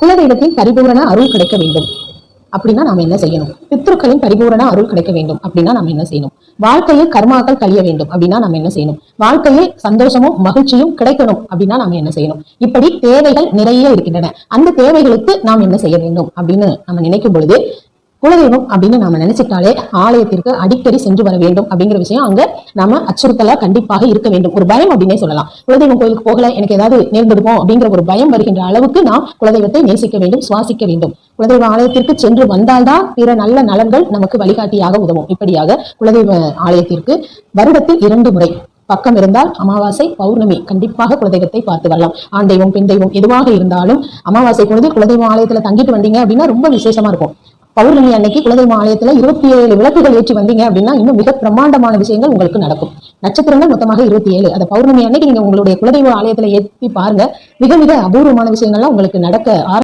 குலதெய்வத்தின் பரிபூரண அருள் கிடைக்க வேண்டும் அப்படின்னா நாம என்ன செய்யணும்? பித்ருக்களின் பரிபூரண அருள் கிடைக்க வேண்டும் அப்படின்னா நம்ம என்ன செய்யணும்? வாழ்க்கையில் கர்மாக்கள் கழிய வேண்டும் அப்படின்னா நம்ம என்ன செய்யணும்? வாழ்க்கையில் சந்தோஷமும் மகிழ்ச்சியும் கிடைக்கணும் அப்படின்னா நாம என்ன செய்யணும்? இப்படி தேவைகள் நிறைய இருக்கின்றன. அந்த தேவைகளுக்கு நாம் என்ன செய்ய வேண்டும் அப்படின்னு நம்ம நினைக்கும் பொழுது, குலதெய்வம் அப்படின்னு நாம நினைச்சிட்டாலே ஆலயத்திற்கு அடிக்கடி சென்று வர வேண்டும் அப்படிங்கிற விஷயம் அங்க நாம அச்சுறுத்தலா கண்டிப்பாக இருக்க வேண்டும். ஒரு பயம் அப்படின்னே சொல்லலாம். குலதெய்வம் கோயிலுக்கு போகல, எனக்கு ஏதாவது நேர்ந்துடுமோ அப்படிங்கிற ஒரு பயம் வருகின்ற அளவுக்கு நாம் குலதெய்வத்தை நேசிக்க வேண்டும், சுவாசிக்க வேண்டும். குலதெய்வ ஆலயத்திற்கு சென்று வந்தால்தான் பிற நல்ல நலன்கள் நமக்கு வழிகாட்டியாக உதவும். இப்படியாக குலதெய்வ ஆலயத்திற்கு வருடத்தில் 2 முறை பக்கம் இருந்தால் அமாவாசை, பௌர்ணமி கண்டிப்பாக குலதெய்வத்தை பார்த்து வரலாம். ஆண் தெய்வம், பெண் தெய்வம் எதுவாக இருந்தாலும் அமாவாசை பொழுது குலதெய்வ ஆலயத்துல தங்கிட்டு வந்தீங்க அப்படின்னா ரொம்ப விசேஷமா இருக்கும். பௌர்ணமி அன்னைக்கு குலதெய்வ ஆலயத்துல 27 விளக்குகள் ஏற்றி வந்தீங்க அப்படின்னா இன்னும் மிக பிரம்மாண்டமான விஷயங்கள் உங்களுக்கு நடக்கும். நட்சத்திரங்கள் மொத்தமாக 27. அந்த பௌர்ணமி அன்னைக்கு நீங்க உங்களுடைய குலதெய்வ ஆலயத்துல ஏற்றி பாருங்க, மிக மிக அபூர்வமான விஷயங்கள்லாம் உங்களுக்கு நடக்க